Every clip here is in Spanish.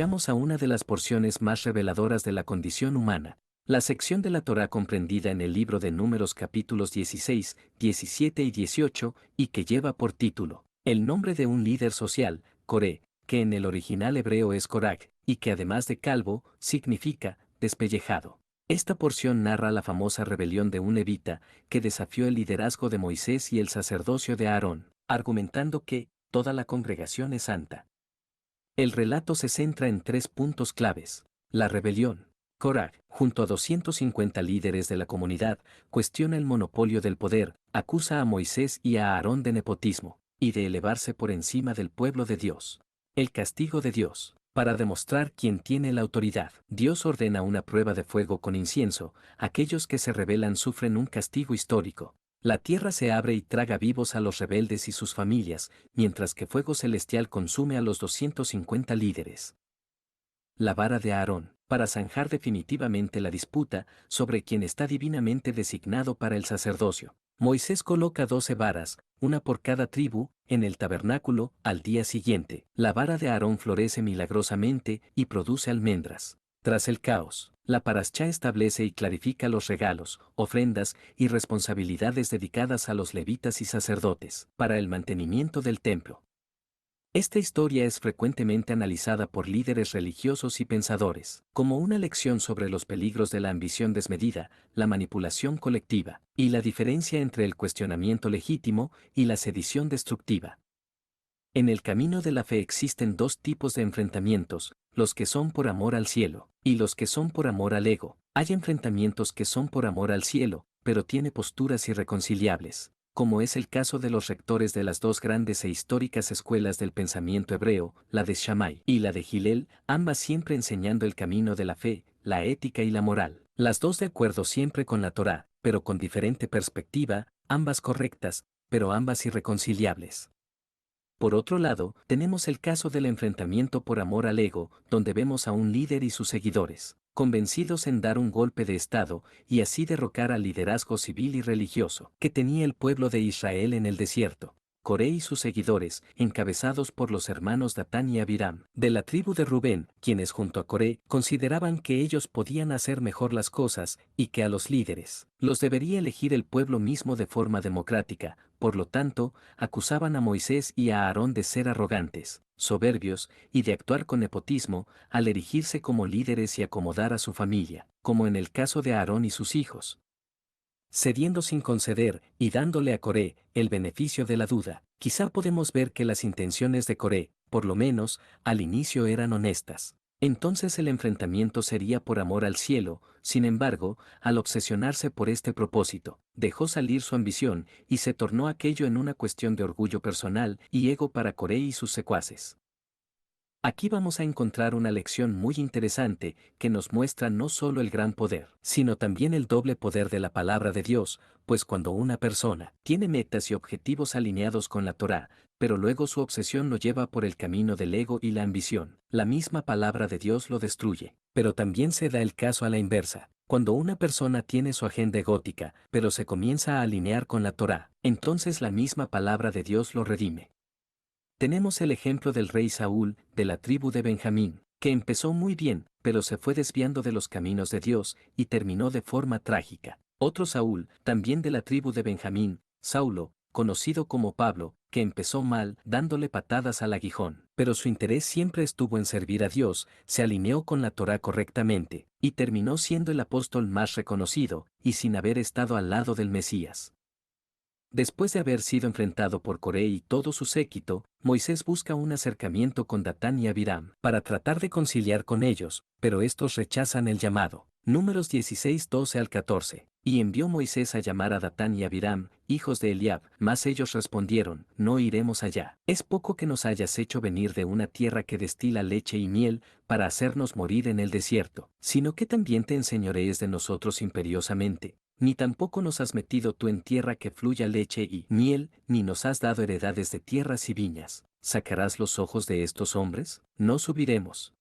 llegamos a una de las porciones más reveladoras de la condición humana, la sección de la Torá comprendida en el libro de Números capítulos 16, 17 y 18, y que lleva por título, el nombre de un líder social, Coré, que en el original hebreo es Coraj, y que además de calvo, significa despellejado. Esta porción narra la famosa rebelión de un levita, que desafió el liderazgo de Moisés y el sacerdocio de Aarón, argumentando que toda la congregación es santa. El relato se centra en 3 puntos claves. La rebelión. Korah, junto a 250 líderes de la comunidad, cuestiona el monopolio del poder, acusa a Moisés y a Aarón de nepotismo, y de elevarse por encima del pueblo de Dios. El castigo de Dios. Para demostrar quién tiene la autoridad, Dios ordena una prueba de fuego con incienso. Aquellos que se rebelan sufren un castigo histórico. La tierra se abre y traga vivos a los rebeldes y sus familias, mientras que fuego celestial consume a los 250 líderes. La vara de Aarón, para zanjar definitivamente la disputa sobre quien está divinamente designado para el sacerdocio. Moisés coloca 12 varas, una por cada tribu, en el tabernáculo. Al día siguiente, la vara de Aarón florece milagrosamente y produce almendras. Tras el caos, la Parashá establece y clarifica los regalos, ofrendas y responsabilidades dedicadas a los levitas y sacerdotes para el mantenimiento del templo. Esta historia es frecuentemente analizada por líderes religiosos y pensadores como una lección sobre los peligros de la ambición desmedida, la manipulación colectiva, y la diferencia entre el cuestionamiento legítimo y la sedición destructiva. En el camino de la fe existen 2 tipos de enfrentamientos, los que son por amor al cielo, y los que son por amor al ego. Hay enfrentamientos que son por amor al cielo, pero tiene posturas irreconciliables, como es el caso de los rectores de las 2 grandes e históricas escuelas del pensamiento hebreo, la de Shammai y la de Hillel, ambas siempre enseñando el camino de la fe, la ética y la moral. Las 2 de acuerdo siempre con la Torá, pero con diferente perspectiva, ambas correctas, pero ambas irreconciliables. Por otro lado, tenemos el caso del enfrentamiento por amor al ego, donde vemos a un líder y sus seguidores, convencidos en dar un golpe de Estado y así derrocar al liderazgo civil y religioso que tenía el pueblo de Israel en el desierto. Coré y sus seguidores, encabezados por los hermanos Datán y Abiram, de la tribu de Rubén, quienes junto a Coré consideraban que ellos podían hacer mejor las cosas y que a los líderes los debería elegir el pueblo mismo de forma democrática. Por lo tanto, acusaban a Moisés y a Aarón de ser arrogantes, soberbios y de actuar con nepotismo al erigirse como líderes y acomodar a su familia, como en el caso de Aarón y sus hijos, cediendo sin conceder y dándole a Coré el beneficio de la duda. Quizá podemos ver que las intenciones de Coré, por lo menos, al inicio eran honestas. Entonces el enfrentamiento sería por amor al cielo. Sin embargo, al obsesionarse por este propósito, dejó salir su ambición y se tornó aquello en una cuestión de orgullo personal y ego para Coré y sus secuaces. Aquí vamos a encontrar una lección muy interesante que nos muestra no solo el gran poder, sino también el doble poder de la palabra de Dios, pues cuando una persona tiene metas y objetivos alineados con la Torá, pero luego su obsesión lo lleva por el camino del ego y la ambición, la misma palabra de Dios lo destruye. Pero también se da el caso a la inversa. Cuando una persona tiene su agenda egótica, pero se comienza a alinear con la Torá, entonces la misma palabra de Dios lo redime. Tenemos el ejemplo del rey Saúl, de la tribu de Benjamín, que empezó muy bien, pero se fue desviando de los caminos de Dios y terminó de forma trágica. Otro Saúl, también de la tribu de Benjamín, Saulo, conocido como Pablo, que empezó mal dándole patadas al aguijón, pero su interés siempre estuvo en servir a Dios, se alineó con la Torá correctamente, y terminó siendo el apóstol más reconocido, y sin haber estado al lado del Mesías. Después de haber sido enfrentado por Coré y todo su séquito, Moisés busca un acercamiento con Datán y Abiram para tratar de conciliar con ellos, pero estos rechazan el llamado. Números 16, 12 al 14. Y envió Moisés a llamar a Datán y Abiram, hijos de Eliab, mas ellos respondieron, no iremos allá. Es poco que nos hayas hecho venir de una tierra que destila leche y miel, para hacernos morir en el desierto, sino que también te enseñorees de nosotros imperiosamente. Ni tampoco nos has metido tú en tierra que fluya leche y miel, ni nos has dado heredades de tierras y viñas. ¿Sacarás los ojos de estos hombres? No subiremos.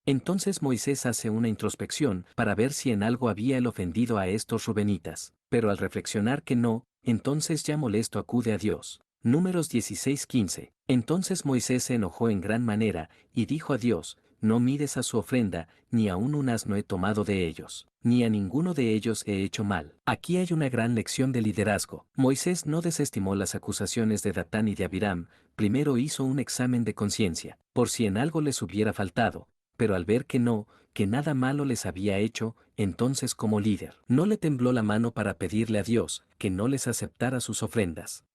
Entonces Moisés hace una introspección para ver si en algo había él ofendido a estos rubenitas, pero al reflexionar que no, entonces ya molesto acude a Dios. Números 16:15. Entonces Moisés se enojó en gran manera, y dijo a Dios, no mires a su ofrenda, ni aun un asno he tomado de ellos, ni a ninguno de ellos he hecho mal. Aquí hay una gran lección de liderazgo. Moisés no desestimó las acusaciones de Datán y de Abiram, primero hizo un examen de conciencia, por si en algo les hubiera faltado, pero al ver que nada malo les había hecho, entonces como líder, no le tembló la mano para pedirle a Dios que no les aceptara sus ofrendas.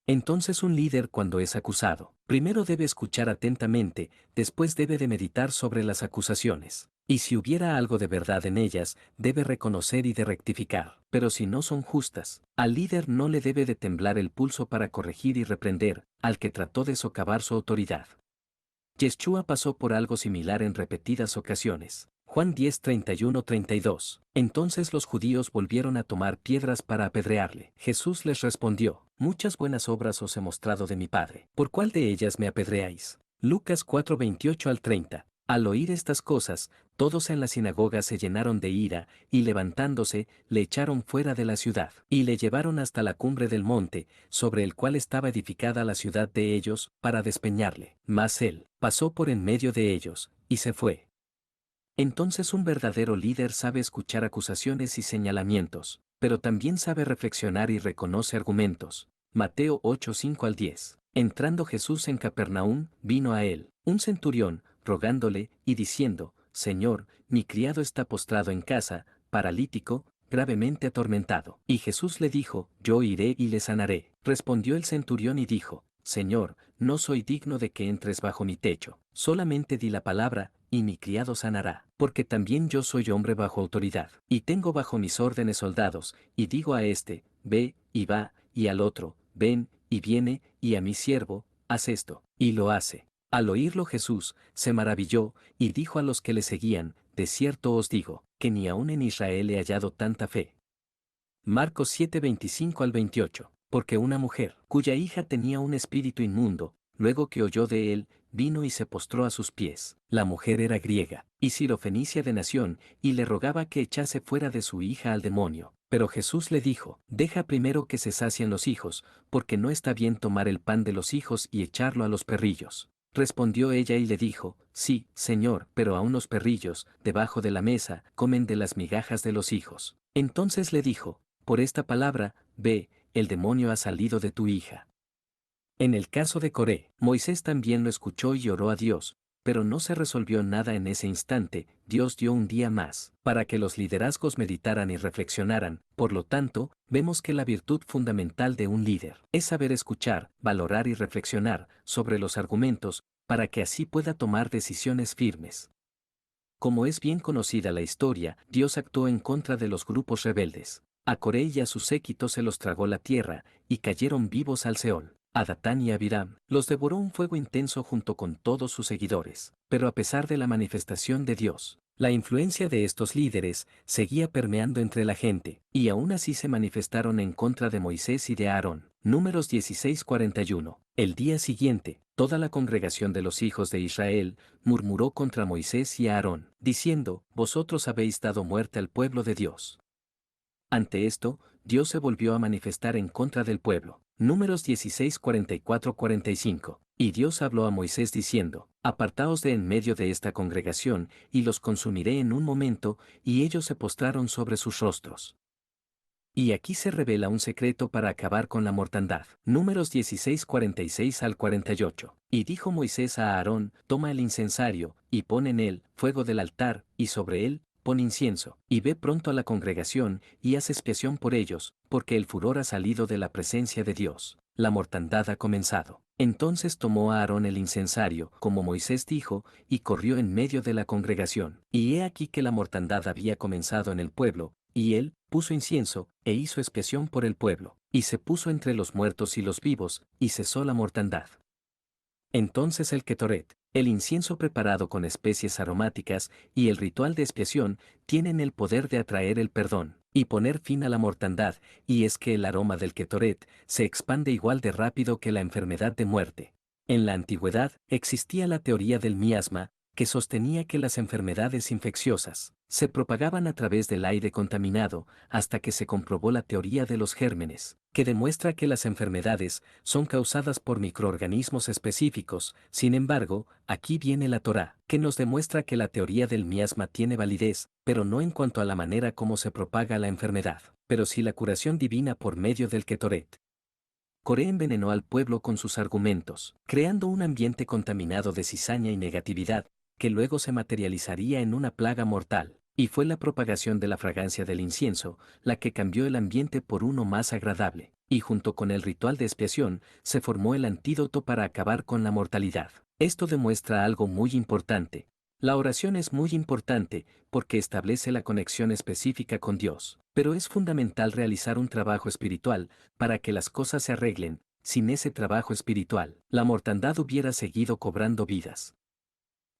Entonces un líder cuando es acusado, primero debe escuchar atentamente, después debe de meditar sobre las acusaciones. Y si hubiera algo de verdad en ellas, debe reconocer y de rectificar. Pero si no son justas, al líder no le debe de temblar el pulso para corregir y reprender al que trató de socavar su autoridad. Yeshua pasó por algo similar en repetidas ocasiones. Juan 10, 31-32. Entonces los judíos volvieron a tomar piedras para apedrearle. Jesús les respondió: muchas buenas obras os he mostrado de mi Padre. ¿Por cuál de ellas me apedreáis? Lucas 4, 28-30. Al oír estas cosas, todos en la sinagoga se llenaron de ira, y levantándose, le echaron fuera de la ciudad, y le llevaron hasta la cumbre del monte, sobre el cual estaba edificada la ciudad de ellos, para despeñarle. Mas él pasó por en medio de ellos, y se fue. Entonces un verdadero líder sabe escuchar acusaciones y señalamientos, pero también sabe reflexionar y reconoce argumentos. Mateo 8, 5-10. Entrando Jesús en Capernaum, vino a él un centurión, rogándole, y diciendo: Señor, mi criado está postrado en casa, paralítico, gravemente atormentado. Y Jesús le dijo: Yo iré y le sanaré. Respondió el centurión y dijo: Señor, no soy digno de que entres bajo mi techo, solamente di la palabra, y mi criado sanará, porque también yo soy hombre bajo autoridad, y tengo bajo mis órdenes soldados, y digo a este: ve, y va, y al otro: ven, y viene, y a mi siervo: haz esto, y lo hace. Al oírlo Jesús se maravilló, y dijo a los que le seguían: de cierto os digo, que ni aun en Israel he hallado tanta fe. Marcos 7, 25-28. Porque una mujer, cuya hija tenía un espíritu inmundo, luego que oyó de él, vino y se postró a sus pies. La mujer era griega, y sirofenicia de nación, y le rogaba que echase fuera de su hija al demonio. Pero Jesús le dijo: deja primero que se sacien los hijos, porque no está bien tomar el pan de los hijos y echarlo a los perrillos. Respondió ella y le dijo: sí, Señor, pero aun los perrillos, debajo de la mesa, comen de las migajas de los hijos. Entonces le dijo: por esta palabra, ve, el demonio ha salido de tu hija. En el caso de Coré, Moisés también lo escuchó y oró a Dios, pero no se resolvió nada en ese instante. Dios dio un día más, para que los liderazgos meditaran y reflexionaran. Por lo tanto, vemos que la virtud fundamental de un líder es saber escuchar, valorar y reflexionar sobre los argumentos, para que así pueda tomar decisiones firmes. Como es bien conocida la historia, Dios actuó en contra de los grupos rebeldes. A Coré y a su séquito se los tragó la tierra, y cayeron vivos al Seol. A Datán y a Abiram los devoró un fuego intenso junto con todos sus seguidores. Pero a pesar de la manifestación de Dios, la influencia de estos líderes seguía permeando entre la gente, y aún así se manifestaron en contra de Moisés y de Aarón. Números 16:41. El día siguiente, toda la congregación de los hijos de Israel murmuró contra Moisés y Aarón, diciendo: vosotros habéis dado muerte al pueblo de Dios. Ante esto, Dios se volvió a manifestar en contra del pueblo. Números 16:44-45. Y Dios habló a Moisés diciendo: apartaos de en medio de esta congregación, y los consumiré en un momento. Y ellos se postraron sobre sus rostros. Y aquí se revela un secreto para acabar con la mortandad. Números 16:46-48. Y dijo Moisés a Aarón: toma el incensario, y pon en él fuego del altar, y sobre él pon incienso, y ve pronto a la congregación, y haz expiación por ellos, porque el furor ha salido de la presencia de Dios. La mortandad ha comenzado. Entonces tomó a Aarón el incensario, como Moisés dijo, y corrió en medio de la congregación. Y he aquí que la mortandad había comenzado en el pueblo, y él puso incienso, e hizo expiación por el pueblo, y se puso entre los muertos y los vivos, y cesó la mortandad. Entonces el Ketoret, el incienso preparado con especies aromáticas, y el ritual de expiación, tienen el poder de atraer el perdón, y poner fin a la mortandad, y es que el aroma del Ketoret se expande igual de rápido que la enfermedad de muerte. En la antigüedad, existía la teoría del miasma, que sostenía que las enfermedades infecciosas se propagaban a través del aire contaminado hasta que se comprobó la teoría de los gérmenes, que demuestra que las enfermedades son causadas por microorganismos específicos. Sin embargo, aquí viene la Torá, que nos demuestra que la teoría del miasma tiene validez, pero no en cuanto a la manera como se propaga la enfermedad, pero sí la curación divina por medio del Ketoret. Coré envenenó al pueblo con sus argumentos, creando un ambiente contaminado de cizaña y negatividad, que luego se materializaría en una plaga mortal, y fue la propagación de la fragancia del incienso, la que cambió el ambiente por uno más agradable, y junto con el ritual de expiación, se formó el antídoto para acabar con la mortalidad. Esto demuestra algo muy importante. La oración es muy importante porque establece la conexión específica con Dios, pero es fundamental realizar un trabajo espiritual para que las cosas se arreglen. Sin ese trabajo espiritual, la mortandad hubiera seguido cobrando vidas.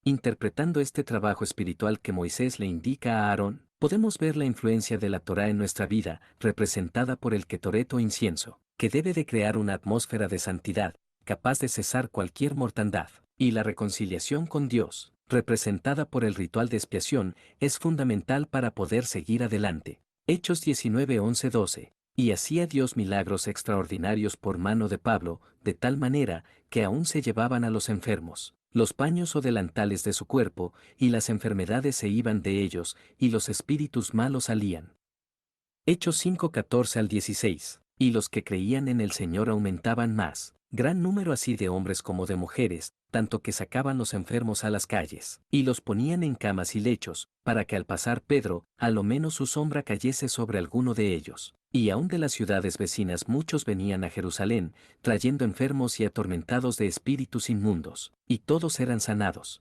Interpretando este trabajo espiritual que Moisés le indica a Aarón, podemos ver la influencia de la Torá en nuestra vida, representada por el Ketoret o incienso, que debe de crear una atmósfera de santidad, capaz de cesar cualquier mortandad, y la reconciliación con Dios, representada por el ritual de expiación, es fundamental para poder seguir adelante. Hechos 19, 11, 12. Y hacía Dios milagros extraordinarios por mano de Pablo, de tal manera que aún se llevaban a los enfermos los paños o delantales de su cuerpo, y las enfermedades se iban de ellos, y los espíritus malos salían. Hechos 5, 14 al 16. Y los que creían en el Señor aumentaban más, gran número así de hombres como de mujeres, tanto que sacaban los enfermos a las calles, y los ponían en camas y lechos, para que al pasar Pedro, a lo menos su sombra cayese sobre alguno de ellos. Y aun de las ciudades vecinas muchos venían a Jerusalén, trayendo enfermos y atormentados de espíritus inmundos, y todos eran sanados.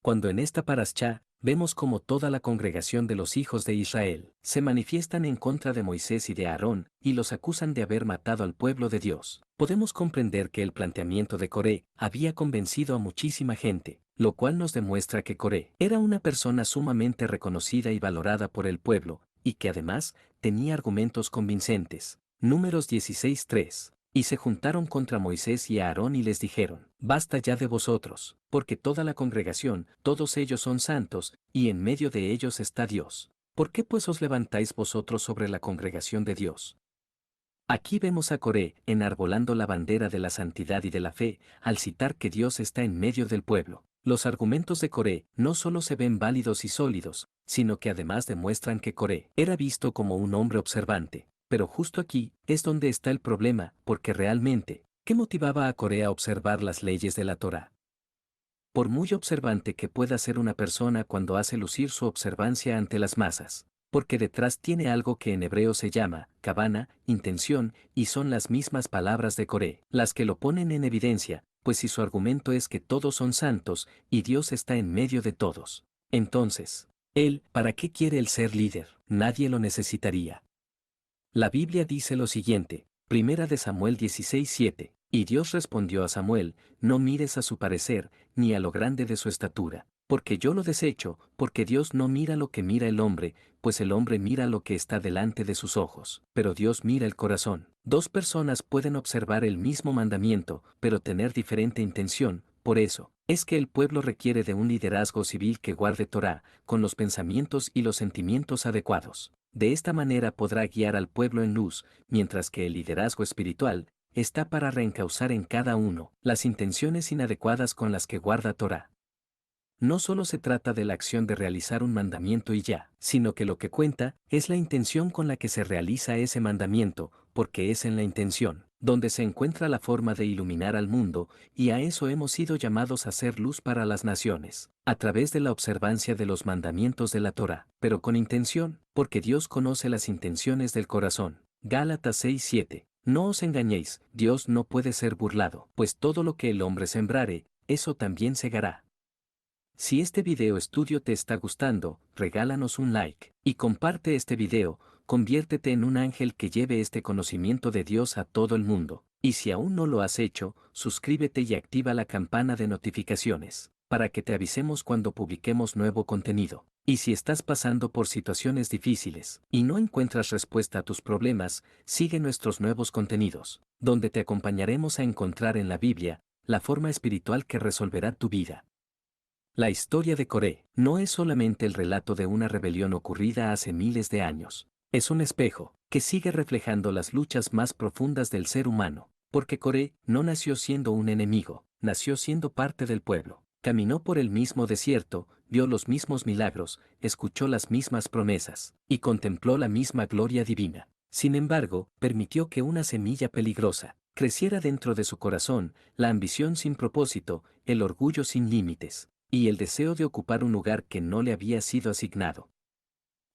Cuando en esta paraschá, vemos como toda la congregación de los hijos de Israel se manifiestan en contra de Moisés y de Aarón, y los acusan de haber matado al pueblo de Dios, podemos comprender que el planteamiento de Coré había convencido a muchísima gente, lo cual nos demuestra que Coré era una persona sumamente reconocida y valorada por el pueblo, y que además tenía argumentos convincentes. Números 16:3. Y se juntaron contra Moisés y Aarón y les dijeron, basta ya de vosotros, porque toda la congregación, todos ellos son santos, y en medio de ellos está Dios. ¿Por qué pues os levantáis vosotros sobre la congregación de Dios? Aquí vemos a Coré enarbolando la bandera de la santidad y de la fe, al citar que Dios está en medio del pueblo. Los argumentos de Coré no solo se ven válidos y sólidos, sino que además demuestran que Coré era visto como un hombre observante. Pero justo aquí es donde está el problema, porque realmente, ¿qué motivaba a Coré a observar las leyes de la Torá? Por muy observante que pueda ser una persona cuando hace lucir su observancia ante las masas, porque detrás tiene algo que en hebreo se llama cabana, intención, y son las mismas palabras de Coré, las que lo ponen en evidencia, pues si su argumento es que todos son santos, y Dios está en medio de todos, entonces, él, ¿para qué quiere el ser líder? Nadie lo necesitaría. La Biblia dice lo siguiente, Primera de Samuel 16:7, y Dios respondió a Samuel, no mires a su parecer, ni a lo grande de su estatura, porque yo lo desecho, porque Dios no mira lo que mira el hombre, pues el hombre mira lo que está delante de sus ojos, pero Dios mira el corazón. Dos personas pueden observar el mismo mandamiento, pero tener diferente intención, por eso, es que el pueblo requiere de un liderazgo civil que guarde Torá, con los pensamientos y los sentimientos adecuados. De esta manera podrá guiar al pueblo en luz, mientras que el liderazgo espiritual está para reencauzar en cada uno las intenciones inadecuadas con las que guarda Torá. No solo se trata de la acción de realizar un mandamiento y ya, sino que lo que cuenta es la intención con la que se realiza ese mandamiento, porque es en la intención donde se encuentra la forma de iluminar al mundo, y a eso hemos sido llamados a ser luz para las naciones, a través de la observancia de los mandamientos de la Torá, pero con intención, porque Dios conoce las intenciones del corazón. Gálatas 6:7. No os engañéis, Dios no puede ser burlado, pues todo lo que el hombre sembrare, eso también segará. Si este video estudio te está gustando, regálanos un like, y comparte este video, conviértete en un ángel que lleve este conocimiento de Dios a todo el mundo, y si aún no lo has hecho, suscríbete y activa la campana de notificaciones, para que te avisemos cuando publiquemos nuevo contenido. Y si estás pasando por situaciones difíciles, y no encuentras respuesta a tus problemas, sigue nuestros nuevos contenidos, donde te acompañaremos a encontrar en la Biblia, la forma espiritual que resolverá tu vida. La historia de Coré no es solamente el relato de una rebelión ocurrida hace miles de años. Es un espejo que sigue reflejando las luchas más profundas del ser humano, porque Coré no nació siendo un enemigo, nació siendo parte del pueblo. Caminó por el mismo desierto, vio los mismos milagros, escuchó las mismas promesas, y contempló la misma gloria divina. Sin embargo, permitió que una semilla peligrosa creciera dentro de su corazón, la ambición sin propósito, el orgullo sin límites y el deseo de ocupar un lugar que no le había sido asignado.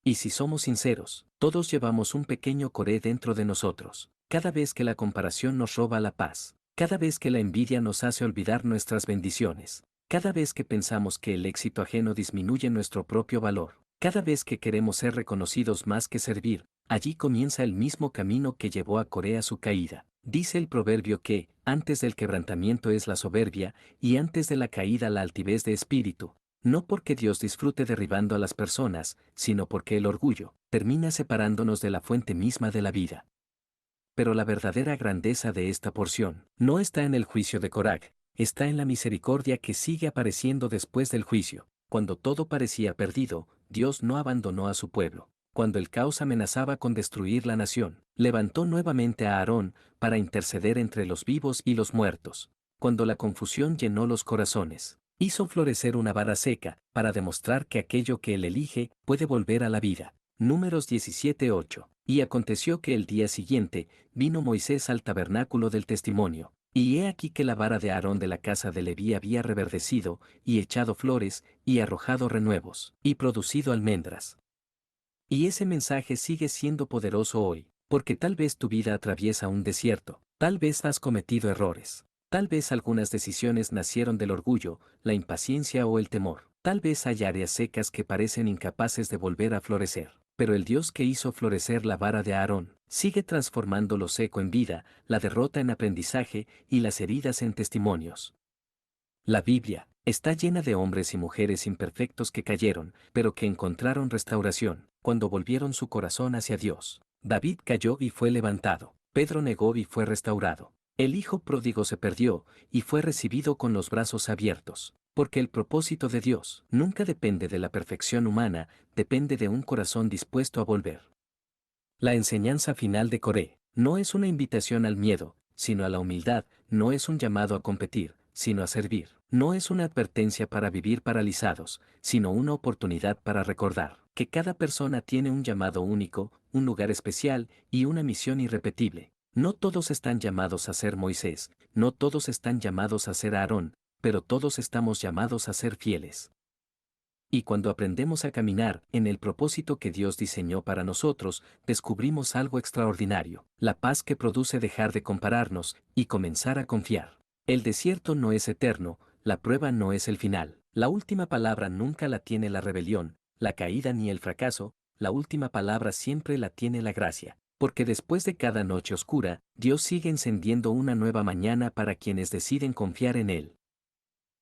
Y si somos sinceros, todos llevamos un pequeño Coré dentro de nosotros. Cada vez que la comparación nos roba la paz, cada vez que la envidia nos hace olvidar nuestras bendiciones, cada vez que pensamos que el éxito ajeno disminuye nuestro propio valor, cada vez que queremos ser reconocidos más que servir, allí comienza el mismo camino que llevó a Coré a su caída. Dice el proverbio que, antes del quebrantamiento es la soberbia, y antes de la caída la altivez de espíritu, no porque Dios disfrute derribando a las personas, sino porque el orgullo termina separándonos de la fuente misma de la vida. Pero la verdadera grandeza de esta porción no está en el juicio de Coraj, está en la misericordia que sigue apareciendo después del juicio. Cuando todo parecía perdido, Dios no abandonó a su pueblo. Cuando el caos amenazaba con destruir la nación, levantó nuevamente a Aarón para interceder entre los vivos y los muertos. Cuando la confusión llenó los corazones, hizo florecer una vara seca para demostrar que aquello que él elige puede volver a la vida. Números 17:8. Y aconteció que el día siguiente vino Moisés al tabernáculo del testimonio, y he aquí que la vara de Aarón de la casa de Leví había reverdecido, y echado flores, y arrojado renuevos, y producido almendras. Y ese mensaje sigue siendo poderoso hoy, porque tal vez tu vida atraviesa un desierto, tal vez has cometido errores, tal vez algunas decisiones nacieron del orgullo, la impaciencia o el temor, tal vez hay áreas secas que parecen incapaces de volver a florecer. Pero el Dios que hizo florecer la vara de Aarón, sigue transformando lo seco en vida, la derrota en aprendizaje y las heridas en testimonios. La Biblia está llena de hombres y mujeres imperfectos que cayeron, pero que encontraron restauración, cuando volvieron su corazón hacia Dios. David cayó y fue levantado. Pedro negó y fue restaurado. El hijo pródigo se perdió y fue recibido con los brazos abiertos. Porque el propósito de Dios nunca depende de la perfección humana, depende de un corazón dispuesto a volver. La enseñanza final de Coré no es una invitación al miedo, sino a la humildad, no es un llamado a competir, sino a servir. No es una advertencia para vivir paralizados, sino una oportunidad para recordar que cada persona tiene un llamado único, un lugar especial y una misión irrepetible. No todos están llamados a ser Moisés, no todos están llamados a ser Aarón, pero todos estamos llamados a ser fieles. Y cuando aprendemos a caminar en el propósito que Dios diseñó para nosotros, descubrimos algo extraordinario, la paz que produce dejar de compararnos y comenzar a confiar. El desierto no es eterno, la prueba no es el final, la última palabra nunca la tiene la rebelión, la caída ni el fracaso, la última palabra siempre la tiene la gracia. Porque después de cada noche oscura, Dios sigue encendiendo una nueva mañana para quienes deciden confiar en Él.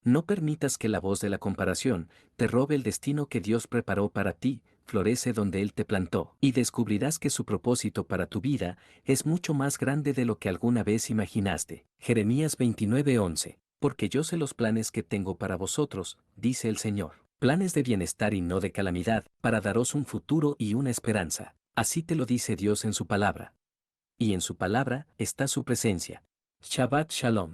No permitas que la voz de la comparación te robe el destino que Dios preparó para ti, florece donde Él te plantó, y descubrirás que su propósito para tu vida es mucho más grande de lo que alguna vez imaginaste. Jeremías 29:11. Porque yo sé los planes que tengo para vosotros, dice el Señor. Planes de bienestar y no de calamidad, para daros un futuro y una esperanza. Así te lo dice Dios en su palabra. Y en su palabra está su presencia. Shabbat Shalom.